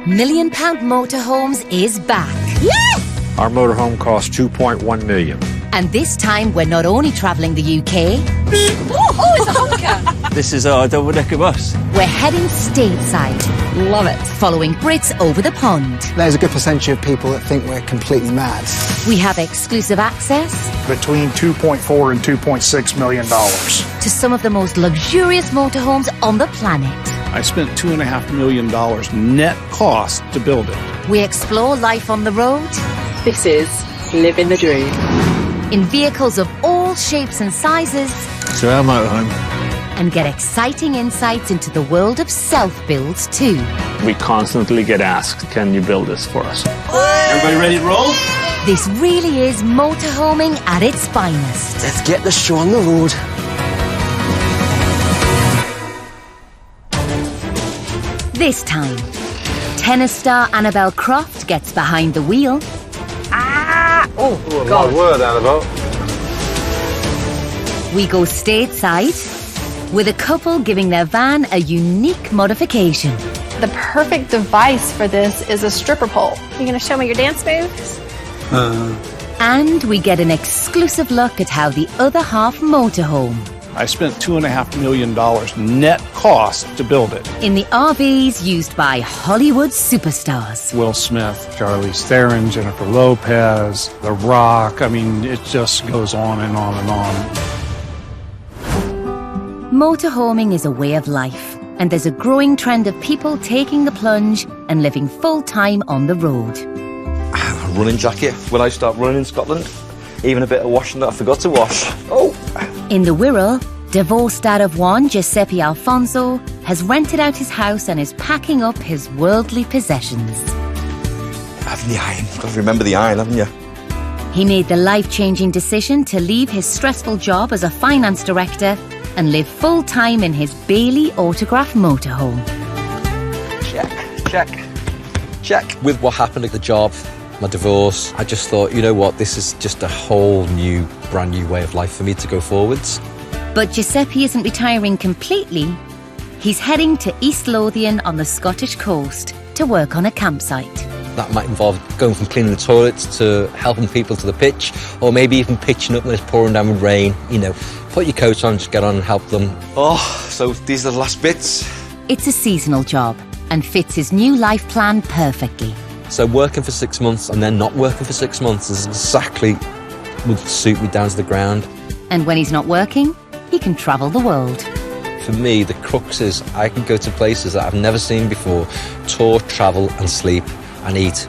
£1 million Motorhomes is back. Yes! Our motorhome costs $2.1 million. And this time we're not only travelling the UK. Oh, it's a honker! This is our double-decker bus. We're heading stateside. Love it. Following Brits over the pond. There's a good percentage of people that think we're completely mad. We have exclusive access between $2.4 and $2.6 million to some of the most luxurious motorhomes on the planet. I spent $2.5 million net cost to build it. We explore life on the road. This is living the dream. In vehicles of all shapes and sizes. So our motorhome. And get exciting insights into the world of self-builds too. We constantly get asked, can you build this for us? Everybody ready to roll? This really is motorhoming at its finest. Let's get the show on the road. This time, tennis star Annabelle Croft gets behind the wheel. Oh, God. word, Annabelle. We go stateside with a couple giving their van a unique modification. The perfect device for this is a stripper pole. You gonna show me your dance moves? And we get an exclusive look at how the other half motorhome. I spent $2.5 million net cost to build it. In the RVs used by Hollywood superstars. Will Smith, Charlize Theron, Jennifer Lopez, The Rock. I mean, it just goes on and on and on. Motorhoming is a way of life, and there's a growing trend of people taking the plunge and living full-time on the road. A running jacket when I start running in Scotland. Even a bit of washing that I forgot to wash. Oh! In the Wirral, divorced dad of one, Giuseppe Alfonso, has rented out his house and is packing up his worldly possessions. Having the iron. You've got to remember the iron, haven't you? He made the life-changing decision to leave his stressful job as a finance director and live full-time in his Bailey Autograph motorhome. Check. With what happened at the job, my divorce, I just thought, you know what, this is just a whole new, brand new way of life for me to go forwards. But Giuseppe isn't retiring completely. He's heading to East Lothian on the Scottish coast to work on a campsite. That might involve going from cleaning the toilets to helping people to the pitch, or maybe even pitching up when it's pouring down with rain. You know, put your coat on, just get on and help them. Oh, so these are the last bits. It's a seasonal job and fits his new life plan perfectly. So working for 6 months and then not working for 6 months is exactly would suit me down to the ground. And when he's not working, he can travel the world. For me, the crux is I can go to places that I've never seen before, tour, travel and sleep and eat.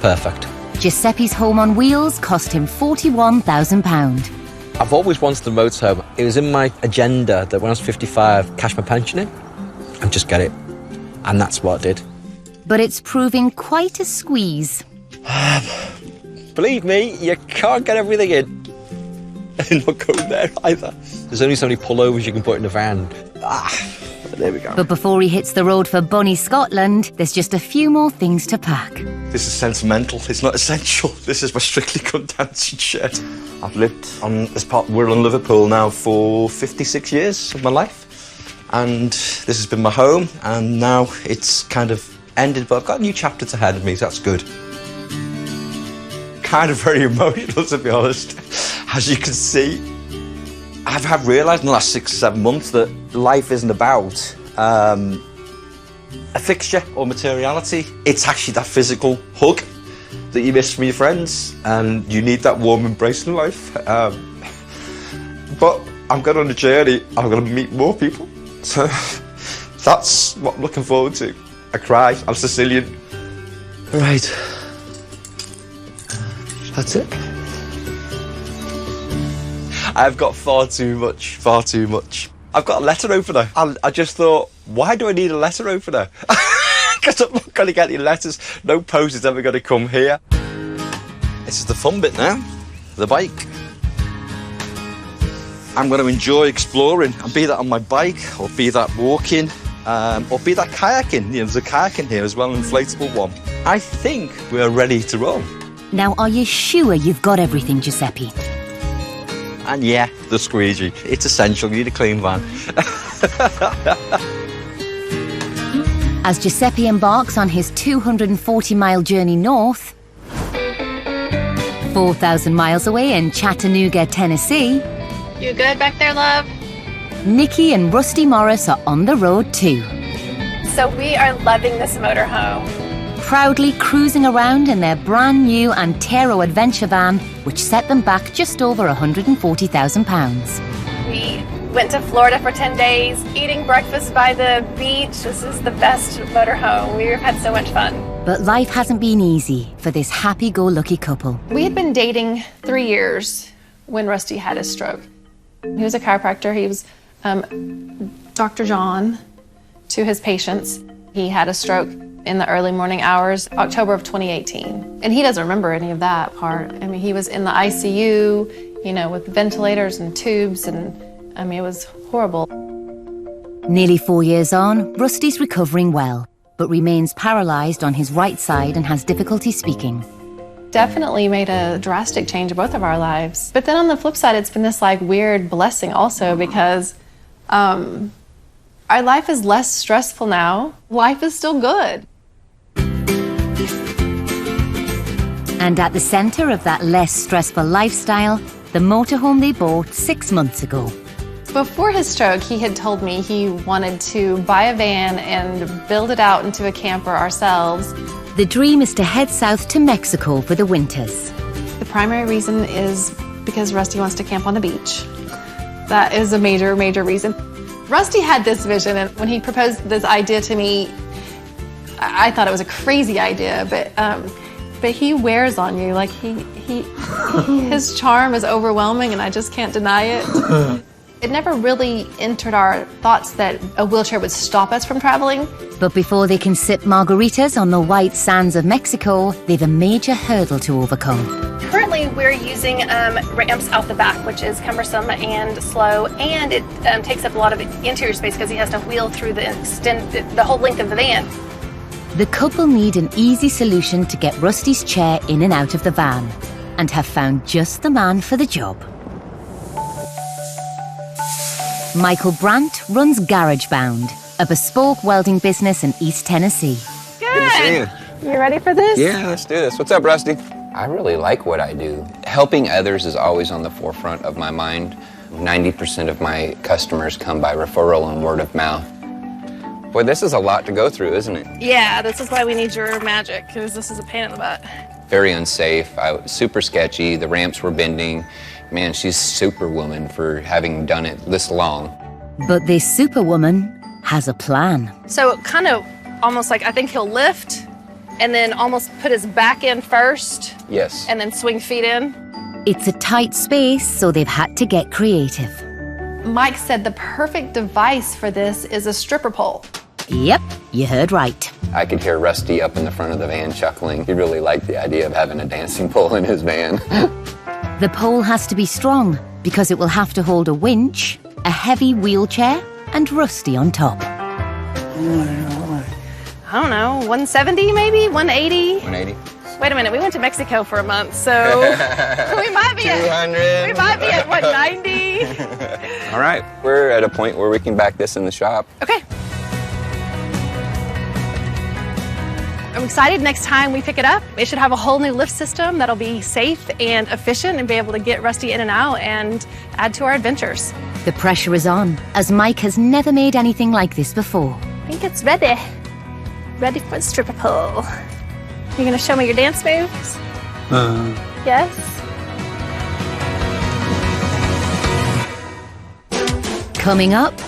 Perfect. Giuseppe's home on wheels cost him £41,000. I've always wanted a motorhome. It was in my agenda that when I was 55, cash my pension in and just get it. And that's what I did. But it's proving quite a squeeze. Believe me, you can't get everything in. And not go there either. There's only so many pullovers you can put in the van. There we go. But before he hits the road for Bunny, Scotland, there's just a few more things to pack. This is sentimental, it's not essential. This is my Strictly Come Dancing shirt. I've lived on this part of Wirral and Liverpool now for 56 years of my life. And this has been my home, and now it's kind of ended, but I've got a new chapter to ahead of me, so that's good. Kind of very emotional, to be honest. As you can see, I've realised in the last 6 or 7 months that life isn't about a fixture or materiality. It's actually that physical hug that you miss from your friends, and you need that warm embrace in life. But I'm going on a journey, I'm going to meet more people. So that's what I'm looking forward to. I cry, I'm Sicilian. Right. That's it. I've got far too much. I've got a letter opener. I just thought, why do I need a letter opener? Because I'm not going to get any letters. No post is ever going to come here. This is the fun bit now, the bike. I'm going to enjoy exploring, and be that on my bike, or be that walking, or be that kayaking. You know, there's a kayaking here as well, an inflatable one. I think we're ready to roll. Now, are you sure you've got everything, Giuseppe? And yeah, the squeegee. It's essential, you need a clean van. As Giuseppe embarks on his 240-mile journey north, 4,000 miles away in Chattanooga, Tennessee, You good back there, love? Nikki and Rusty Morris are on the road too, So we are loving this motorhome. proudly cruising around in their brand new Antero adventure van, which set them back just over £140,000. We went to Florida for 10 days, eating breakfast by the beach. This is the best motorhome. We've had so much fun. But life hasn't been easy for this happy-go-lucky couple. We had been dating 3 years when Rusty had his stroke. He was a chiropractor. He was Dr. John to his patients. He had a stroke in the early morning hours, October of 2018. And he doesn't remember any of that part. I mean, he was in the ICU, you know, with ventilators and tubes, and I mean, it was horrible. Nearly 4 years on, Rusty's recovering well, but remains paralysed on his right side and has difficulty speaking. Definitely made a drastic change in both of our lives. But then on the flip side, it's been this like weird blessing also, because our life is less stressful now. Life is still good. And at the centre of that less stressful lifestyle, the motorhome they bought 6 months ago. Before his stroke, he had told me he wanted to buy a van and build it out into a camper ourselves. The dream is to head south to Mexico for the winters. The primary reason is because Rusty wants to camp on the beach. That is a major, major reason. Rusty had this vision, and when he proposed this idea to me, I thought it was a crazy idea, but he wears on you. Like his charm is overwhelming, and I just can't deny it. It never really entered our thoughts that a wheelchair would stop us from traveling. But before they can sip margaritas on the white sands of Mexico, they've a major hurdle to overcome. Currently, we're using ramps out the back, which is cumbersome and slow, and it takes up a lot of interior space because he has to wheel through the whole length of the van. The couple need an easy solution to get Rusty's chair in and out of the van, and have found just the man for the job. Michael Brandt runs GarageBound, a bespoke welding business in East Tennessee. Good to see you. You ready for this? Yeah, let's do this. What's up, Rusty? I really like what I do. Helping others is always on the forefront of my mind. 90% of my customers come by referral and word of mouth. Boy, this is a lot to go through, isn't it? Yeah, this is why we need your magic, because this is a pain in the butt. Very unsafe, super sketchy, the ramps were bending. Man, she's superwoman for having done it this long. But this superwoman has a plan. So kind of almost like, I think he'll lift and then almost put his back in first. Yes. And then swing feet in. It's a tight space, so they've had to get creative. Mike said the perfect device for this is a stripper pole. Yep, you heard right. I could hear Rusty up in the front of the van chuckling. He really liked the idea of having a dancing pole in his van. The pole has to be strong because it will have to hold a winch, a heavy wheelchair, and Rusty on top. I don't know, 170 maybe? 180? 180. Wait a minute, we went to Mexico for a month, so we might be 200. We might be at 190. All right, we're at a point where we can back this in the shop. Okay. I'm excited next time we pick it up. It should have a whole new lift system that'll be safe and efficient and be able to get Rusty in and out and add to our adventures. The pressure is on, as Mike has never made anything like this before. I think it's ready. Ready for the stripper pole. You gonna show me your dance moves? Yes? Coming up,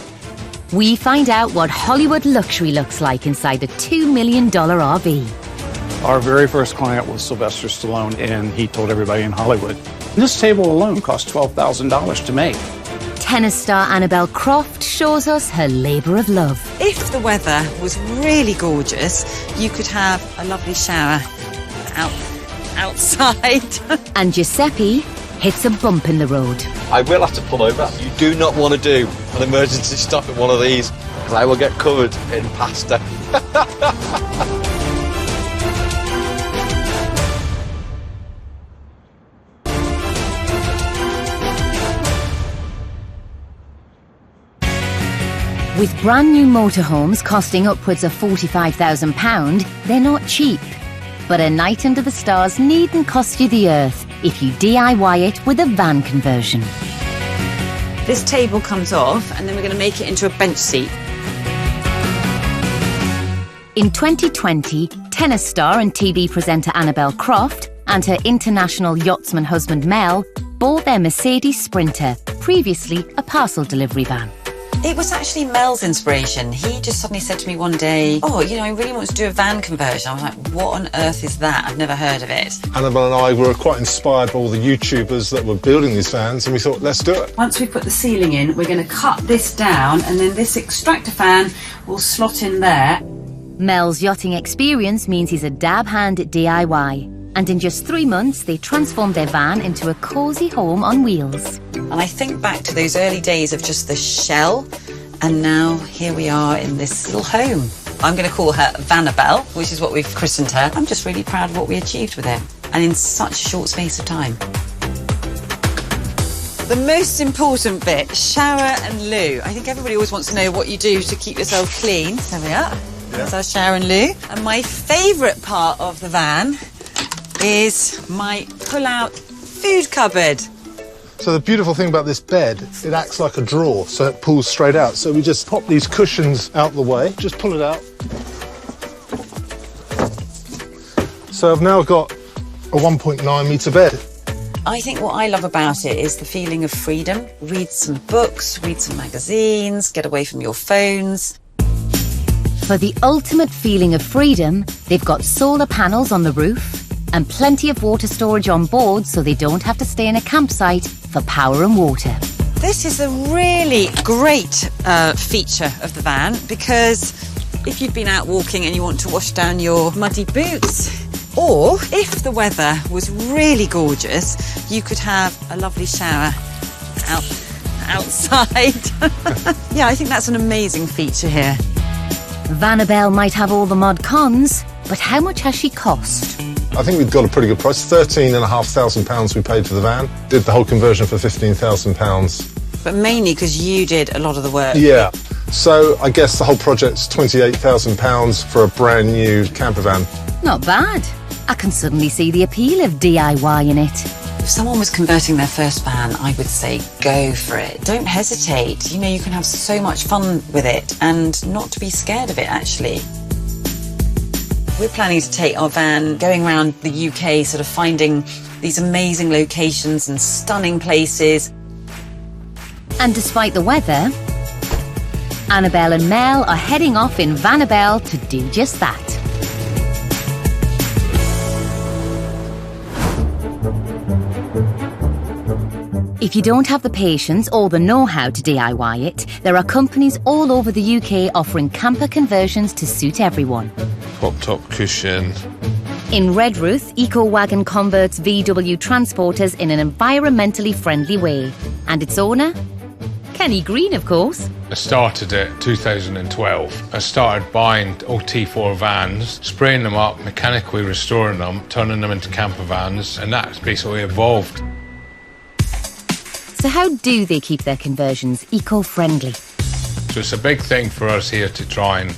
we find out what Hollywood luxury looks like inside a $2 million RV. Our very first client was Sylvester Stallone, and he told everybody in Hollywood. This table alone cost $12,000 to make. Tennis star Annabelle Croft shows us her labour of love. If the weather was really gorgeous, you could have a lovely shower outside. And Giuseppe hits a bump in the road. I will have to pull over. You do not want to do an emergency stop at one of these, because I will get covered in pasta. With brand new motorhomes costing upwards of £45,000, they're not cheap. But a night under the stars needn't cost you the earth if you DIY it with a van conversion. This table comes off and then we're going to make it into a bench seat. In 2020, tennis star and TV presenter Annabelle Croft and her international yachtsman husband Mel bought their Mercedes Sprinter, previously a parcel delivery van. It was actually Mel's inspiration. He just suddenly said to me one day, oh, you know, I really want to do a van conversion. I was like, what on earth is that? I've never heard of it. Annabelle and I were quite inspired by all the YouTubers that were building these vans, and we thought, let's do it. Once we put the ceiling in, we're going to cut this down, and then this extractor fan will slot in there. Mel's yachting experience means he's a dab hand at DIY. And in just 3 months, they transformed their van into a cosy home on wheels. And I think back to those early days of just the shell, and now here we are in this little home. I'm going to call her Vanabelle, which is what we've christened her. I'm just really proud of what we achieved with it, and in such a short space of time. The most important bit, shower and loo. I think everybody always wants to know what you do to keep yourself clean. There we are. There's our shower and loo. And my favourite part of the van is my pull-out food cupboard. So the beautiful thing about this bed, it acts like a drawer, so it pulls straight out. So we just pop these cushions out the way, just pull it out. So I've now got a 1.9 metre bed. I think what I love about it is the feeling of freedom. Read some books, read some magazines, get away from your phones. For the ultimate feeling of freedom, they've got solar panels on the roof and plenty of water storage on board so they don't have to stay in a campsite for power and water. This is a really great feature of the van, because if you've been out walking and you want to wash down your muddy boots, or if the weather was really gorgeous, you could have a lovely shower outside. Yeah, I think that's an amazing feature here. Vanabelle might have all the mod cons, but how much has she cost? I think we've got a pretty good price. £13,500 we paid for the van. Did the whole conversion for £15,000. But mainly because you did a lot of the work. Yeah. So I guess the whole project's £28,000 for a brand new camper van. Not bad. I can suddenly see the appeal of DIY in it. If someone was converting their first van, I would say go for it. Don't hesitate. You know, you can have so much fun with it and not to be scared of it, actually. We're planning to take our van going around the UK, sort of finding these amazing locations and stunning places. And despite the weather, Annabelle and Mel are heading off in Vanabelle to do just that. If you don't have the patience or the know-how to DIY it, there are companies all over the UK offering camper conversions to suit everyone. Pop-top cushion. In Redruth, EcoWagon converts VW transporters in an environmentally friendly way. And its owner? Kenny Green, of course. I started it 2012. I started buying OT4 vans, spraying them up, mechanically restoring them, turning them into camper vans, and that's basically evolved. So how do they keep their conversions eco-friendly? So it's a big thing for us here to try and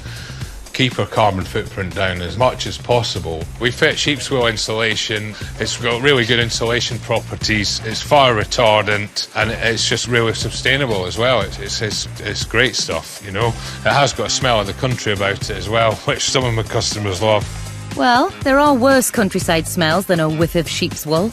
keep our carbon footprint down as much as possible. We fit sheep's wool insulation. It's got really good insulation properties. It's fire retardant, and it's just really sustainable as well. It's great stuff, you know. It has got a smell of the country about it as well, which some of my customers love. Well, there are worse countryside smells than a whiff of sheep's wool.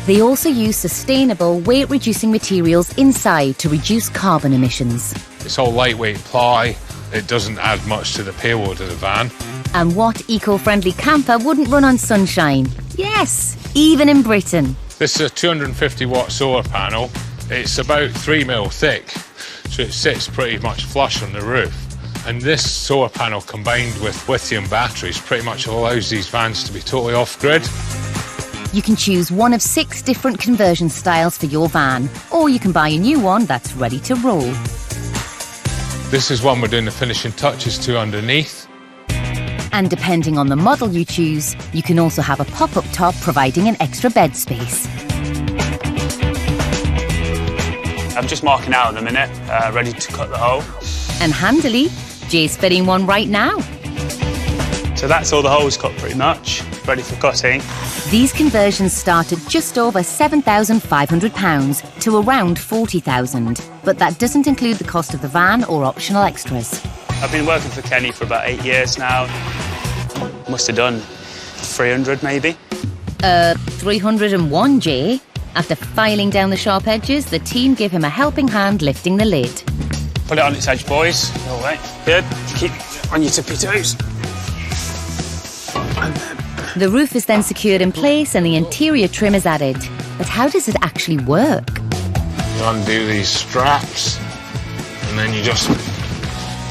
They also use sustainable, weight-reducing materials inside to reduce carbon emissions. It's all lightweight ply. It doesn't add much to the payload of the van. And what eco-friendly camper wouldn't run on sunshine? Yes, even in Britain. This is a 250-watt solar panel. It's about 3 mil thick, so it sits pretty much flush on the roof. And this solar panel combined with lithium batteries pretty much allows these vans to be totally off-grid. You can choose one of 6 different conversion styles for your van, or you can buy a new one that's ready to roll. This is one we're doing the finishing touches to underneath. And depending on the model you choose, you can also have a pop-up top providing an extra bed space. I'm just marking out at the minute, ready to cut the hole. And handily, Jay's fitting one right now. So that's all the holes cut pretty much, ready for cutting. These conversions start at just over £7,500 to around £40,000, but that doesn't include the cost of the van or optional extras. I've been working for Kenny for about 8 years now. Must have done 300 maybe. 301, Jay. After filing down the sharp edges, the team give him a helping hand lifting the lid. Put it on its edge, boys. All right, good. Keep on your tippy toes. The roof is then secured in place and the interior trim is added. But how does it actually work? You undo these straps and then you just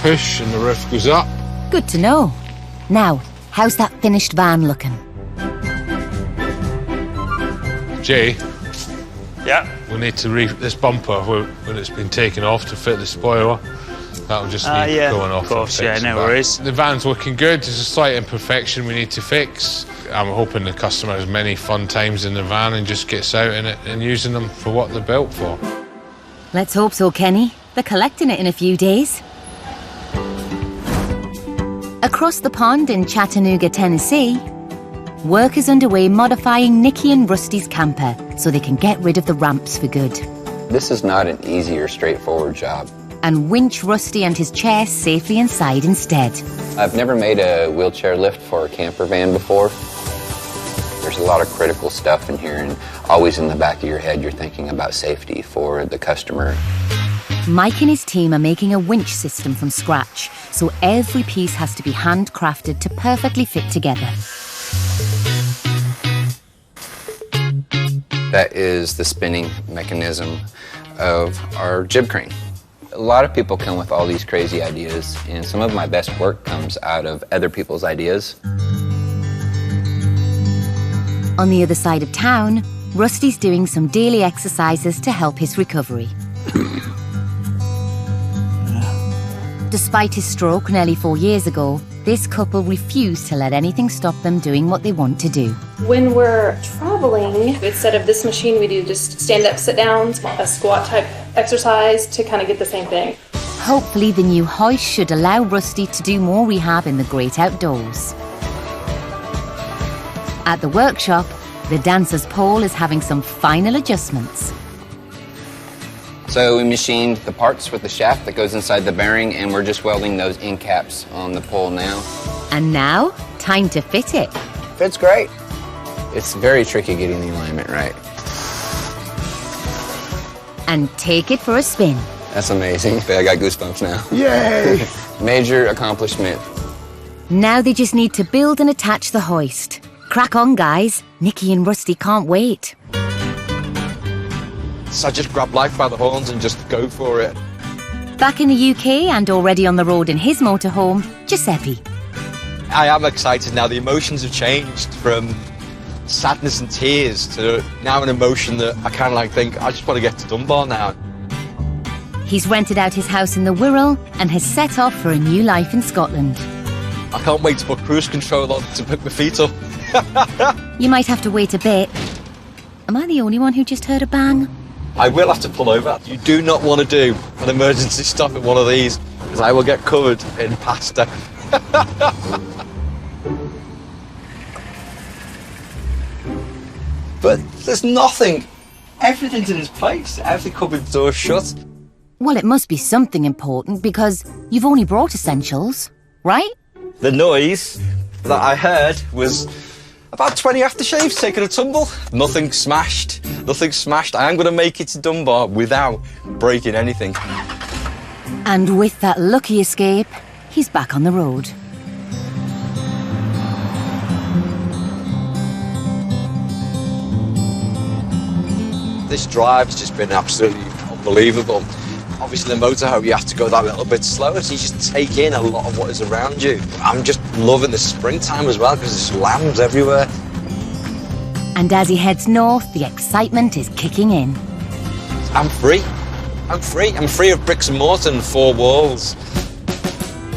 push and the roof goes up. Good to know. Now, how's that finished van looking? Jay? Yeah? We need to this bumper when it's been taken off to fit the spoiler. That'll just need going off. Of course, yeah, no worries. The van's looking good. There's a slight imperfection we need to fix. I'm hoping the customer has many fun times in the van and just gets out in it and using them for what they're built for. Let's hope so, Kenny. They're collecting it in a few days. Across the pond in Chattanooga, Tennessee, work is underway modifying Nicky and Rusty's camper so they can get rid of the ramps for good. This is not an easy or straightforward job. And winch Rusty and his chair safely inside instead. I've never made a wheelchair lift for a camper van before. There's a lot of critical stuff in here, and always in the back of your head you're thinking about safety for the customer. Mike and his team are making a winch system from scratch, so every piece has to be handcrafted to perfectly fit together. That is the spinning mechanism of our jib crane. A lot of people come with all these crazy ideas, and some of my best work comes out of other people's ideas. On the other side of town, Rusty's doing some daily exercises to help his recovery. Despite his stroke nearly 4 years ago, this couple refuse to let anything stop them doing what they want to do. When we're traveling, instead of this machine, we do just stand-up, sit-downs, a squat-type exercise to kind of get the same thing. Hopefully the new hoist should allow Rusty to do more rehab in the great outdoors. At the workshop, the dancer's pole is having some final adjustments. So we machined the parts with the shaft that goes inside the bearing, and we're just welding those end caps on the pole now. And now, time to fit it. Fits great. It's very tricky getting the alignment right. And take it for a spin. That's amazing. I got goosebumps now. Yay! Major accomplishment. Now they just need to build and attach the hoist. Crack on, guys. Nicky and Rusty can't wait. So I just grab life by the horns and just go for it. Back in the UK and already on the road in his motorhome, Giuseppe. I am excited now. The emotions have changed from sadness and tears to now an emotion that I kind of like think, I just want to get to Dunbar now. He's rented out his house in the Wirral and has set off for a new life in Scotland. I can't wait to put cruise control on to pick my feet up. You might have to wait a bit. Am I the only one who just heard a bang? I will have to pull over. You do not want to do an emergency stop at one of these, because I will get covered in pasta. But there's nothing. Everything's in its place. Every cupboard door's shut. Well, it must be something important because you've only brought essentials, right? The noise that I heard was about 20 aftershaves taking a tumble. Nothing smashed. Nothing smashed. I am going to make it to Dunbar without breaking anything. And with that lucky escape, he's back on the road. This drive's just been absolutely unbelievable. Obviously, the motorhome, you have to go that little bit slower, so you just take in a lot of what is around you. I'm just loving the springtime as well, because there's lambs everywhere. And as he heads north, the excitement is kicking in. I'm free. I'm free. I'm free of bricks and mortar and four walls.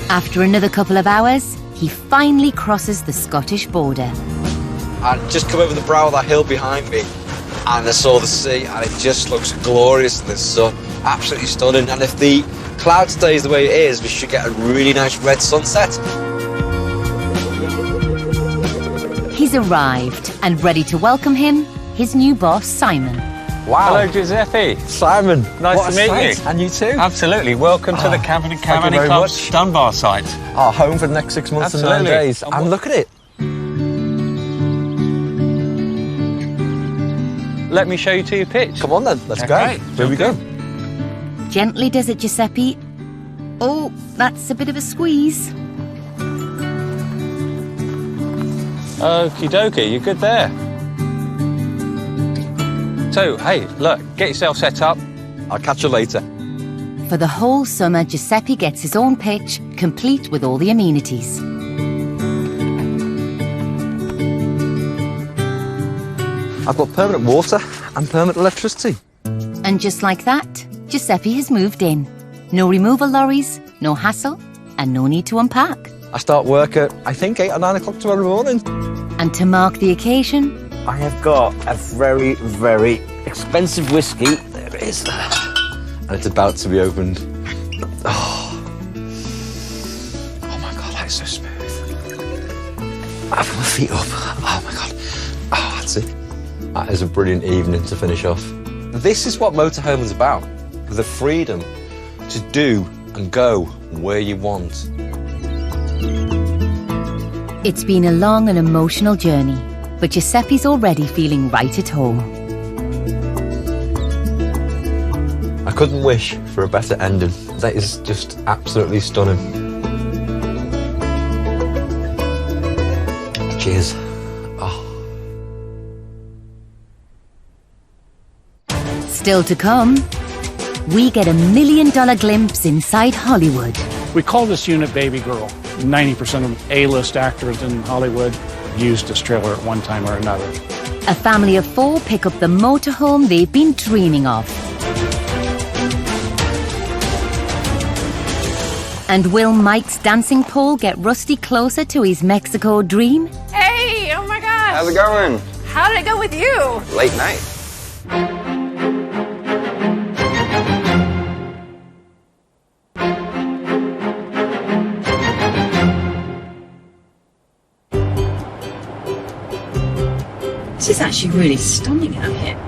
After another couple of hours, he finally crosses the Scottish border. I just come over the brow of that hill behind me, and I saw the sea, and it just looks glorious in the sun. Absolutely stunning. And if the cloud stays the way it is, we should get a really nice red sunset. He's arrived, and ready to welcome him, his new boss, Simon. Wow. Hello, Giuseppe. Simon. Nice to meet you. And you too. Absolutely. Welcome to the Cabin and Cavani Club's Dunbar site. Our home for the next 6 months and 9 days. And look at it. Let me show you to your pitch. Come on then, let's go. Here we go. Gently does it, Giuseppe. Oh, that's a bit of a squeeze. Okie dokie, you're good there. So, hey, look, get yourself set up. I'll catch you later. For the whole summer, Giuseppe gets his own pitch, complete with all the amenities. I've got permanent water and permanent electricity. And just like that, Giuseppe has moved in. No removal lorries, no hassle, and no need to unpack. I start work at, I think, 8 or 9 o'clock tomorrow morning. And to mark the occasion, I have got a very, very expensive whiskey. There it is. And it's about to be opened. Oh my God, that's so smooth. I have my feet up. Oh my God. Oh, that's it. That is a brilliant evening to finish off. This is what Motorhome is about. The freedom to do and go where you want. it's been a long and emotional journey, but Giuseppe's already feeling right at home. I couldn't wish for a better ending. That is just absolutely stunning. Cheers. Still to come, we get $1 million glimpse inside Hollywood. We call this unit Baby Girl. 90% of A-list actors in Hollywood used this trailer at one time or another. A family of 4 pick up the motorhome they've been dreaming of. And will Mike's dancing pole get Rusty closer to his Mexico dream? Hey, oh my gosh. How's it going? How did it go with you? Late night. This is actually really stunning out here.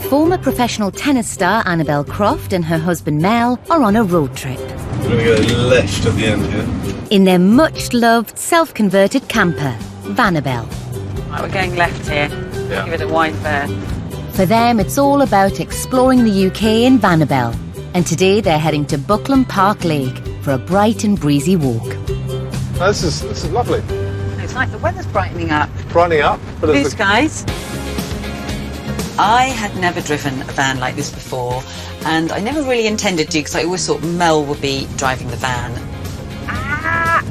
Former professional tennis star Annabelle Croft and her husband Mel are on a road trip. We're going to go left at the end here. In their much-loved, self-converted camper, Vanabelle. Right, we're going left here. Yeah. Give it a wide berth. For them, it's all about exploring the UK in Vanabelle. And today they're heading to Buckland Park Lake for a bright and breezy walk. Oh, this is lovely. It's like the weather's brightening up. Brightening up. Blue skies. I had never driven a van like this before, and I never really intended to because I always thought Mel would be driving the van.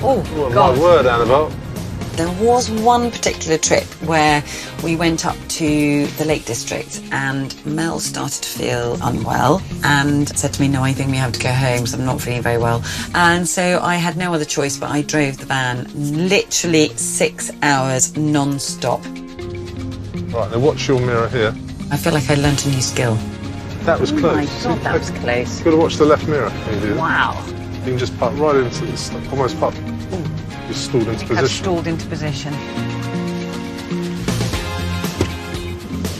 Oh, God. My word, Annabelle. There was one particular trip where we went up to the Lake District and Mel started to feel unwell and said to me, no, I think we have to go home because I'm not feeling very well. And so I had no other choice, but I drove the van literally 6 hours non-stop. Right, now watch your mirror here. I feel like I learnt a new skill. That was close. Oh my God, that was close. You've got to watch the left mirror when you do that. Wow. You can just park right into this, almost park. Just stalled into position. I've stalled into position.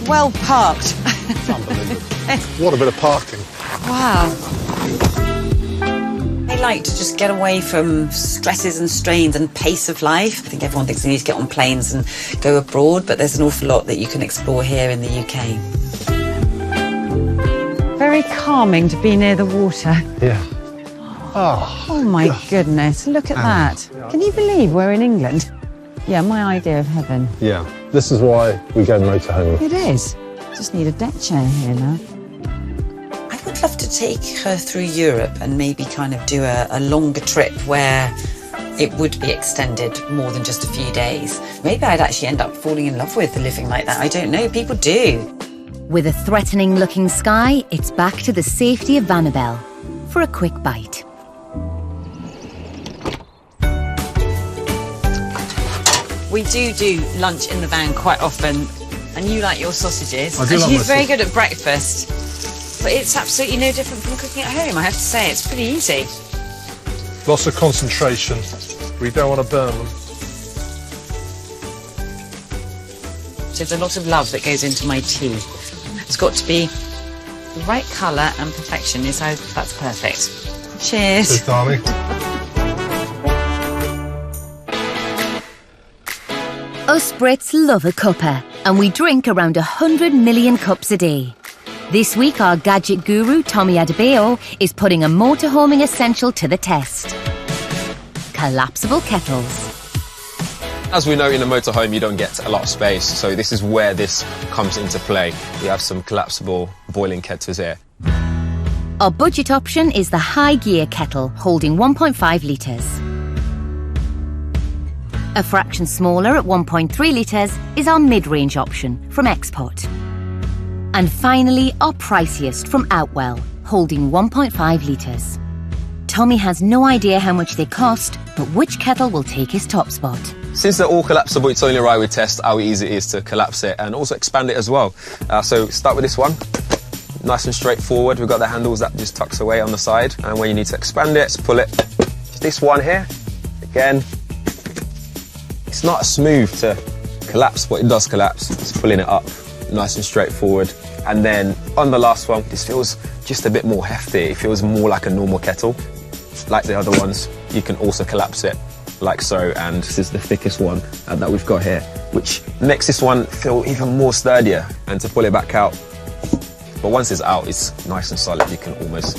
Well parked. What a bit of parking. Wow. I like to just get away from stresses and strains and pace of life. I think everyone thinks they need to get on planes and go abroad, but there's an awful lot that you can explore here in the UK. Very calming to be near the water. Yeah. Oh my goodness, look at that. Can you believe we're in England? Yeah, my idea of heaven. Yeah, this is why we go motorhome. It is. Just need a deck chair here now. I would love to take her through Europe and maybe kind of do a longer trip where it would be extended more than just a few days. Maybe I'd actually end up falling in love with living like that. I don't know, people do. With a threatening-looking sky, it's back to the safety of Vanabelle for a quick bite. We do lunch in the van quite often. And you like your sausages. I do and like she's my very good at breakfast. But it's absolutely no different from cooking at home, I have to say. It's pretty easy. Lots of concentration. We don't want to burn them. There's a lot of love that goes into my tea. It's got to be the right colour and perfection. That's perfect. Cheers. Cheers, darling. Us Brits love a cuppa, and we drink around 100 million cups a day. This week, our gadget guru, Tommy Adebayo, is putting a motorhoming essential to the test. Collapsible kettles. As we know, in a motorhome, you don't get a lot of space, so this is where this comes into play. We have some collapsible boiling kettles here. Our budget option is the high gear kettle, holding 1.5 litres. A fraction smaller at 1.3 litres is our mid-range option from Export. And finally, our priciest from Outwell, holding 1.5 litres. Tommy has no idea how much they cost, but which kettle will take his top spot. Since they're all collapsible, it's only right we test how easy it is to collapse it and also expand it as well. So start with this one. Nice and straightforward. We've got the handles that just tucks away on the side. And when you need to expand it, just pull it. This one here, again, it's not smooth to collapse, but it does collapse. Just pulling it up, nice and straightforward. And then on the last one, this feels just a bit more hefty. It feels more like a normal kettle. Like the other ones, you can also collapse it like so. And this is the thickest one that we've got here, which makes this one feel even more sturdier. And to pull it back out, but once it's out, it's nice and solid. You can almost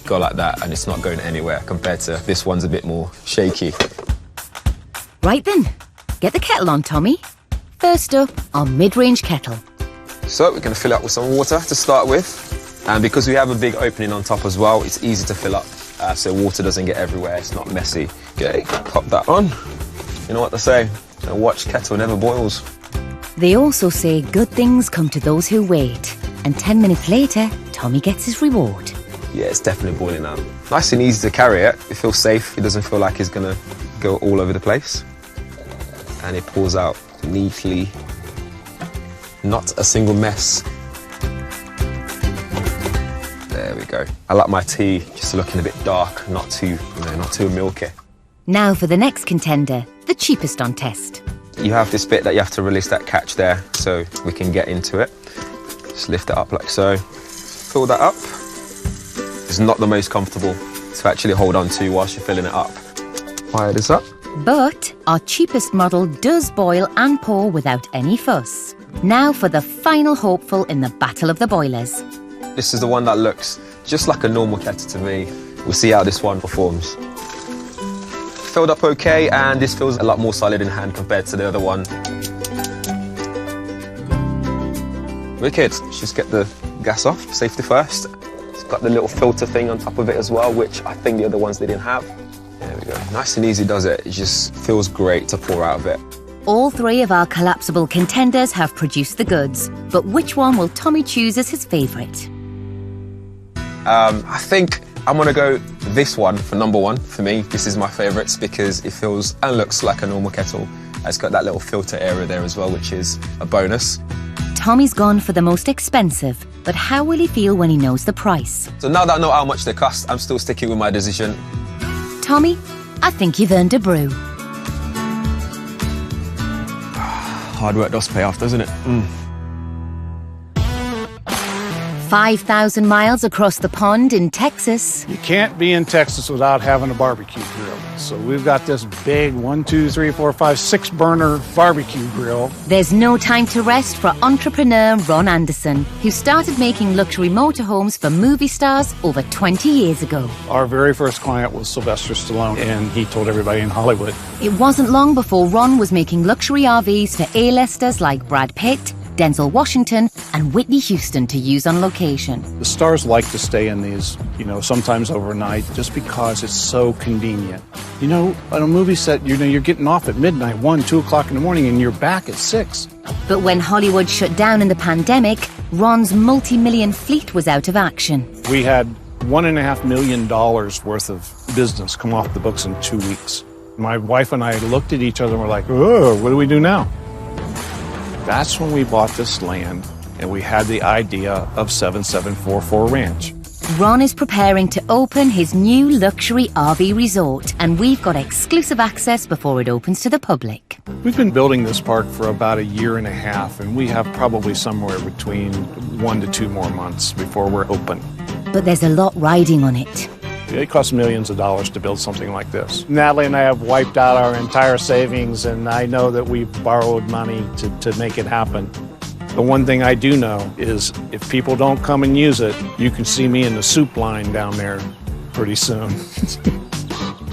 go like that and it's not going anywhere compared to this one's a bit more shaky. Right then, get the kettle on, Tommy. First up, our mid-range kettle. So we're going to fill it up with some water to start with. And because we have a big opening on top as well, it's easy to fill up so water doesn't get everywhere, it's not messy. Okay, pop that on. You know what they say, a watch kettle never boils. They also say good things come to those who wait. And 10 minutes later, Tommy gets his reward. Yeah, it's definitely boiling now. Nice and easy to carry it. It feels safe. It doesn't feel like it's going to go all over the place. And it pours out neatly. Not a single mess. There we go. I like my tea just looking a bit dark, not too milky. Now for the next contender, the cheapest on test. You have this bit that you have to release that catch there so we can get into it. Just lift it up like so. Fill that up. It's not the most comfortable to actually hold on to whilst you're filling it up. Fire this up. But our cheapest model does boil and pour without any fuss. Now for the final hopeful in the battle of the boilers. This is the one that looks just like a normal kettle to me. We'll see how this one performs. Filled up okay, and this feels a lot more solid in hand compared to the other one. Wicked. Let's just get the gas off, safety first. It's got the little filter thing on top of it as well, which I think the other ones didn't have. There we go. Nice and easy does it. It just feels great to pour out of it. All three of our collapsible contenders have produced the goods, but which one will Tommy choose as his favourite? I think I'm going to go this one for number one for me. This is my favourites because it feels and looks like a normal kettle. It's got that little filter area there as well, which is a bonus. Tommy's gone for the most expensive, but how will he feel when he knows the price? So now that I know how much they cost, I'm still sticking with my decision. Tommy, I think you've earned a brew. Hard work does pay off, doesn't it? 5,000 miles across the pond in Texas. You can't be in Texas without having a barbecue grill. So we've got this big 6-burner barbecue grill. There's no time to rest for entrepreneur Ron Anderson, who started making luxury motorhomes for movie stars over 20 years ago. Our very first client was Sylvester Stallone, and he told everybody in Hollywood. It wasn't long before Ron was making luxury RVs for A-listers like Brad Pitt, Denzel Washington and Whitney Houston to use on location. The stars like to stay in these, sometimes overnight, just because it's so convenient. On a movie set, you're getting off at midnight, 1, 2 o'clock in the morning, and you're back at 6. But when Hollywood shut down in the pandemic, Ron's multi-million fleet was out of action. We had $1.5 million worth of business come off the books in 2 weeks. My wife and I looked at each other and were like, oh, what do we do now? That's when we bought this land and we had the idea of 7744 Ranch. Ron is preparing to open his new luxury RV resort, and we've got exclusive access before it opens to the public. We've been building this park for about 1.5 years, and we have probably somewhere between 1 to 2 more months before we're open. But there's a lot riding on it. It costs millions of dollars to build something like this. Natalie and I have wiped out our entire savings, and I know that we've borrowed money to make it happen. The one thing I do know is if people don't come and use it, you can see me in the soup line down there pretty soon.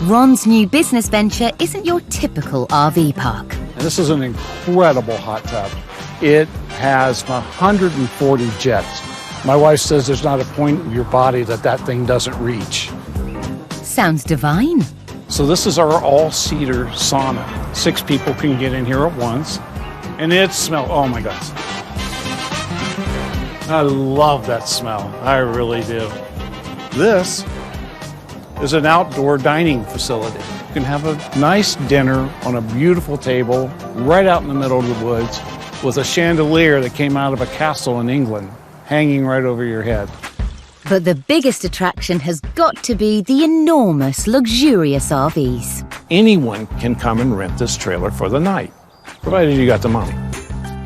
Ron's new business venture isn't your typical RV park. And this is an incredible hot tub. It has 140 jets. My wife says there's not a point of your body that thing doesn't reach. Sounds divine. So this is our all-cedar sauna. 6 people can get in here at once. And it smells, oh my God. I love that smell. I really do. This is an outdoor dining facility. You can have a nice dinner on a beautiful table right out in the middle of the woods with a chandelier that came out of a castle in England hanging right over your head. But the biggest attraction has got to be the enormous, luxurious RVs. Anyone can come and rent this trailer for the night, provided you got the money.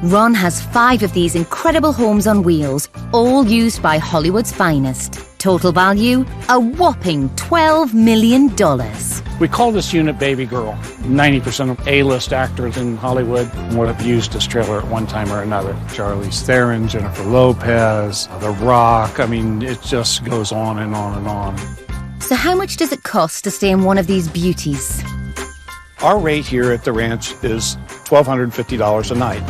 Ron has 5 of these incredible homes on wheels, all used by Hollywood's finest. Total value, a whopping $12 million. We call this unit Baby Girl. 90% of A-list actors in Hollywood would have used this trailer at one time or another. Charlize Theron, Jennifer Lopez, The Rock. I mean, it just goes on and on and on. So how much does it cost to stay in one of these beauties? Our rate here at the ranch is $1,250 a night.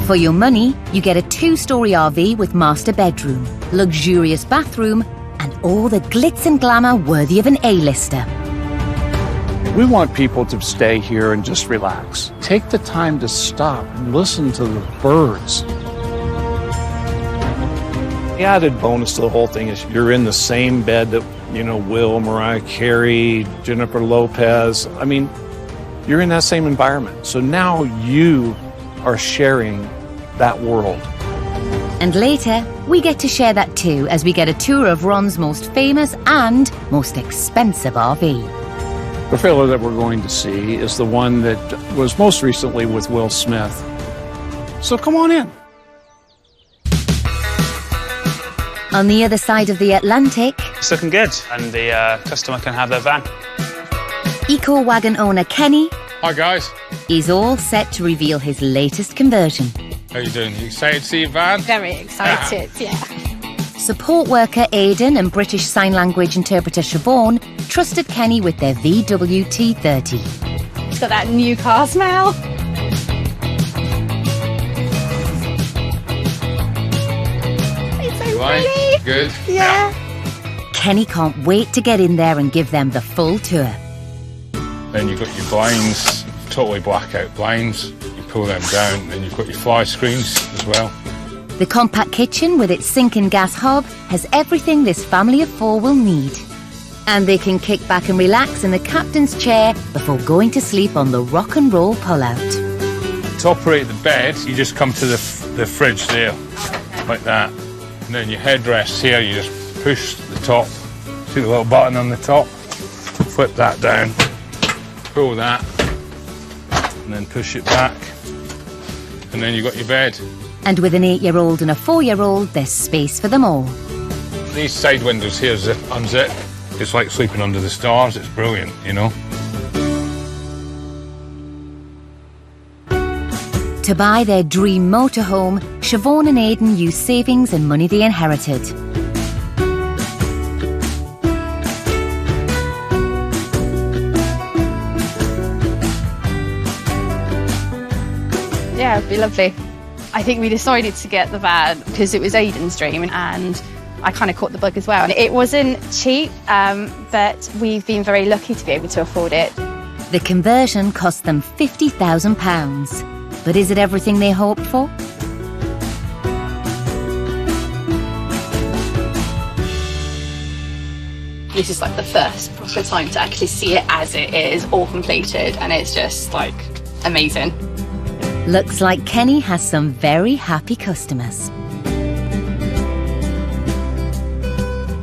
For your money, you get a 2-story RV with master bedroom, luxurious bathroom, and all the glitz and glamour worthy of an A-lister. We want people to stay here and just relax. Take the time to stop and listen to the birds. The added bonus to the whole thing is you're in the same bed that, Will, Mariah Carey, Jennifer Lopez. I mean, you're in that same environment. So now you are sharing that world. And later, we get to share that too as we get a tour of Ron's most famous and most expensive RV. The trailer that we're going to see is the one that was most recently with Will Smith. So come on in. On the other side of the Atlantic, It's looking good, and the customer can have their van. Eco Wagon owner Kenny Hi guys. is all set to reveal his latest conversion. How you doing? You excited to see your van? Very excited, yeah. Support worker Aidan and British Sign Language interpreter Siobhan trusted Kenny with their VW T30. It's got that new car smell. It's so pretty. Good. Yeah. Kenny can't wait to get in there and give them the full tour. Then you've got your blinds, totally blackout blinds. You pull them down, and you've got your fly screens as well. The compact kitchen with its sink and gas hob has everything this family of 4 will need. And they can kick back and relax in the captain's chair before going to sleep on the rock and roll pull-out. To operate the bed, you just come to the fridge there, like that. And then your headrest here, you just push the top. See the little button on the top? Flip that down, pull that, and then push it back. And then you've got your bed. And with an 8-year-old and a 4-year-old, there's space for them all. These side windows here zip, unzip. It's like sleeping under the stars. It's brilliant, you know. To buy their dream motorhome, Siobhan and Aidan used savings and money they inherited. Yeah, it'd be lovely. I think we decided to get the van because it was Aidan's dream, and I kind of caught the bug as well. It wasn't cheap, but we've been very lucky to be able to afford it. The conversion cost them £50,000. But is it everything they hoped for? This is like the first proper time to actually see it as it is, all completed, and it's just like amazing. Looks like Kenny has some very happy customers.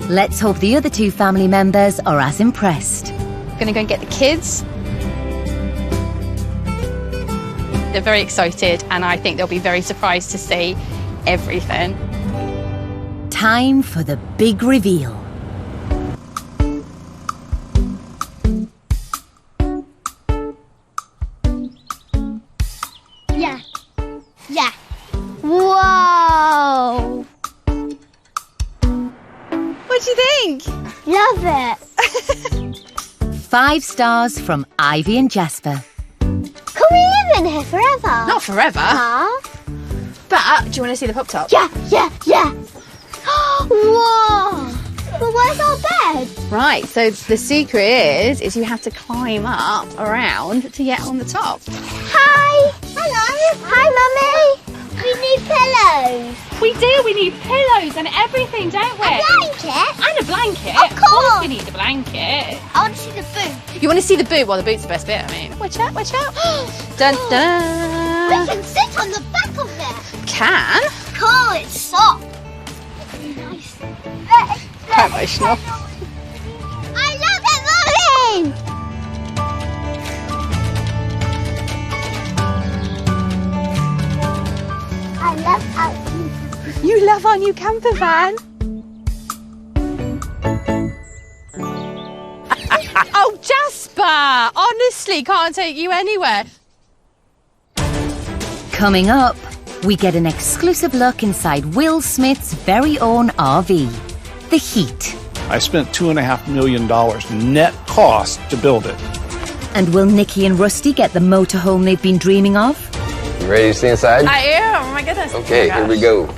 Let's hope the other two family members are as impressed. I'm gonna go and get the kids. They're very excited, and I think they'll be very surprised to see everything. Time for the big reveal. Yeah. Yeah. Whoa! What do you think? Love it. 5 stars from Ivy and Jasper. Can we live in here forever? Not forever. But do you want to see the pop top? Yeah, yeah, yeah. Whoa! But where's our bed? Right, so the secret is you have to climb up around to get on the top. Hi! Hello! Hi, Mummy! We need pillows. We do, we need pillows and everything, don't we? A blanket? And a blanket. Of course! We need a blanket. I want to see the boot. You want to see the boot? Well, the boot's the best bit, I mean. Watch out, watch out. Dun, dun. We can sit on the back of it. Can? Cool, it's soft. Nice. Quite emotional. I love it, Mummy! I love our new camper. You love our new camper van? Oh, Jasper! Honestly, can't take you anywhere. Coming up, we get an exclusive look inside Will Smith's very own RV, the Heat. I spent $2.5 million net cost to build it. And will Nikki and Rusty get the motorhome they've been dreaming of? You ready to see inside? I am, oh my goodness. Okay, Oh my here we gosh. go.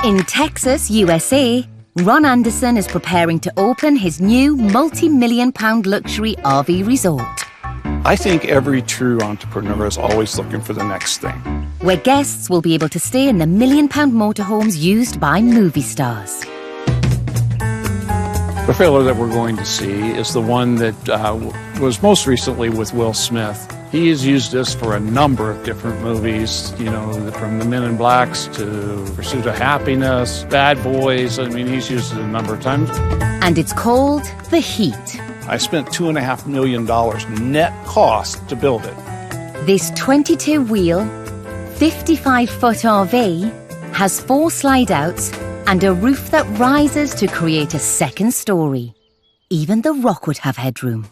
In Texas, USA, Ron Anderson is preparing to open his new multi-million-pound luxury RV resort, I think every true entrepreneur is always looking for the next thing. where guests will be able to stay in the million-pound motorhomes used by movie stars. The trailer that we're going to see is the one that was most recently with Will Smith. He has used this for a number of different movies, you know, from The Men in Blacks to Pursuit of Happiness, Bad Boys. I mean, he's used it a number of times. And it's called The Heat. I spent $2.5 million net cost to build it. This 22-wheel, 55-foot RV has 4 slide-outs and a roof that rises to create a second story. Even The Rock would have headroom.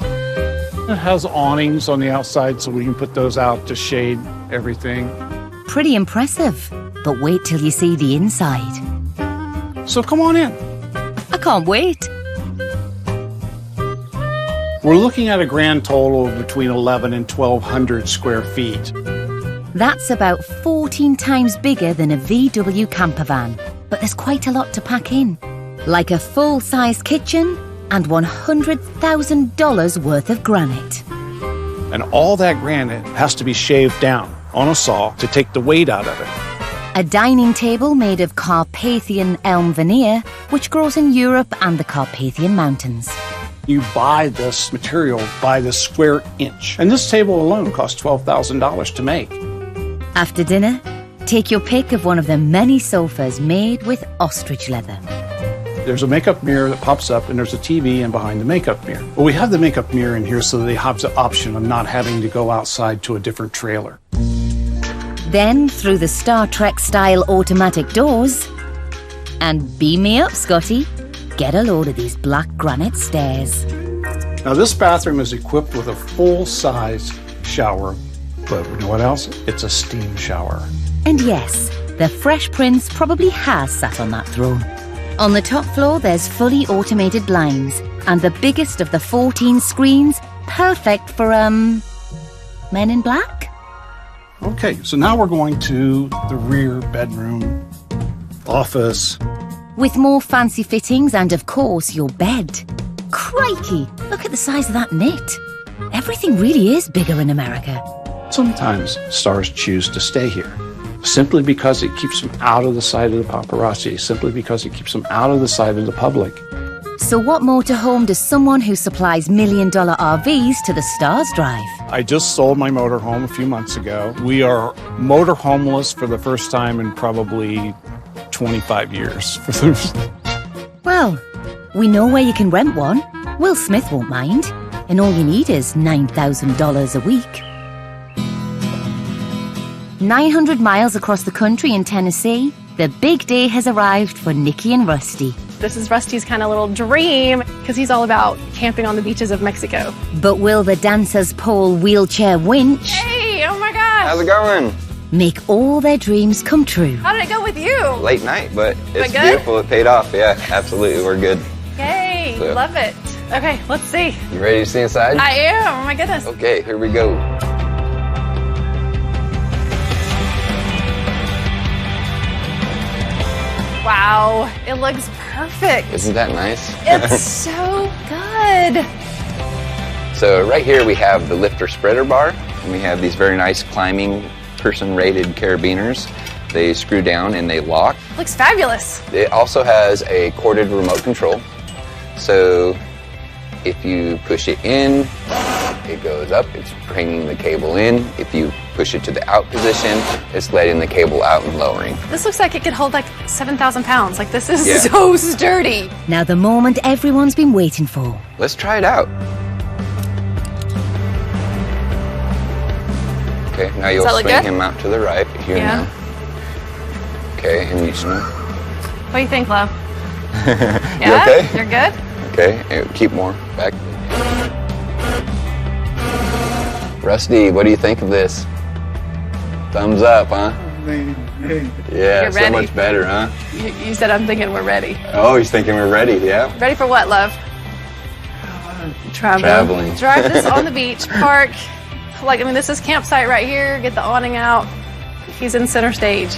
It has awnings on the outside so we can put those out to shade everything. Pretty impressive, but wait till you see the inside. So come on in. I can't wait. We're looking at a grand total of between 1,100 and 1,200 square feet. That's about 14 times bigger than a VW camper van, but there's quite a lot to pack in. Like a full-size kitchen and $100,000 worth of granite. And all that granite has to be shaved down on a saw to take the weight out of it. A dining table made of Carpathian elm veneer, which grows in Europe and the Carpathian Mountains. You buy this material by the square inch. And this table alone costs $12,000 to make. After dinner, take your pick of one of the many sofas made with ostrich leather. There's a makeup mirror that pops up and there's a TV in behind the makeup mirror. Well, we have the makeup mirror in here so they have the option of not having to go outside to a different trailer. Then, through the Star Trek-style automatic doors, and beam me up, Scotty, get a load of these black granite stairs. Now, this bathroom is equipped with a full-size shower, but you know what else? It's a steam shower. And yes, the Fresh Prince probably has sat on that throne. On the top floor, there's fully automated blinds, and the biggest of the 14 screens, perfect for, Men in Black? Okay, so now we're going to the rear bedroom, office. With more fancy fittings and, of course, your bed. Crikey, look at the size of that knit. Everything really is bigger in America. Sometimes stars choose to stay here simply because it keeps them out of the sight of the paparazzi, simply because it keeps them out of the sight of the public. So what motorhome does someone who supplies $1 million RVs to the stars drive? I just sold my motorhome a few months ago. We are motorhomeless for the first time in probably 25 years. Well, we know where you can rent one. Will Smith won't mind. And all you need is $9,000 a week. 900 miles across the country in Tennessee, the big day has arrived for Nikki and Rusty. This is Rusty's kind of little dream because he's all about camping on the beaches of Mexico. But will the dancer's pole wheelchair winch Hey, oh my gosh. How's it going? make all their dreams come true? How did it go with you? Late night, but it's good? beautiful. It paid off. Yeah, absolutely. We're good. Yay, So- love it. Okay, let's see. You ready to see inside? I am, oh my goodness. Okay, here we go. Wow, it looks perfect. Isn't that nice? It's so good. So right here we have the lifter spreader bar, and we have these very nice climbing person-rated carabiners. They screw down and they lock. Looks fabulous. It also has a corded remote control. So if you push it in, it goes up, it's bringing the cable in. If you push it to the out position, it's letting the cable out and lowering. This looks like it could hold like 7,000 pounds. Like this is Yeah. so sturdy. Now the moment everyone's been waiting for. Let's try it out. Okay, now you'll that look swing good? him out to the right here Yeah. now. Okay, and you swing. What do you think, love? You Yeah? okay? You're good? Okay, and keep more back. Rusty, what do you think of this? Thumbs up, huh? Yeah, You're so ready. much better, huh? You said I'm thinking we're ready. Oh, he's thinking we're ready, yeah? Ready for what, love? Traveling. Drive this on the beach, park. Like, I mean, this is campsite right here. Get the awning out. He's in center stage.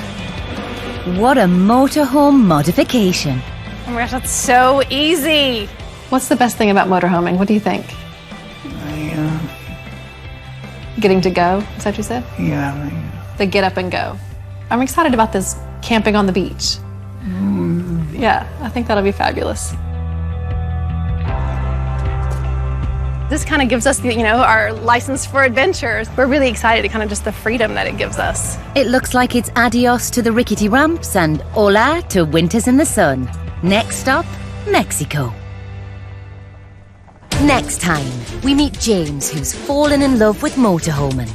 What a motorhome modification. Oh my gosh, that's so easy. What's the best thing about motorhoming? What do you think? Getting to go, is that what you said? Yeah. The get up and go. I'm excited about this camping on the beach. Yeah, I think that'll be fabulous. This kind of gives us, our license for adventures. We're really excited to kind of just the freedom that it gives us. It looks like it's adios to the rickety ramps and hola to winters in the sun. Next stop, Mexico. Next time, we meet James, who's fallen in love with motorhoming.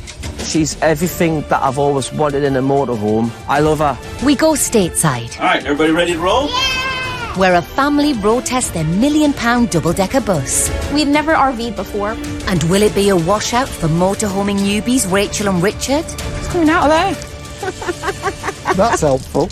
She's everything that I've always wanted in a motorhome. I love her. We go stateside, All right, everybody ready to roll? where a family road tests their £1 million double-decker bus. We've never RV'd before. And will it be a washout for motorhoming newbies Rachel and Richard? It's coming out of there. That's helpful.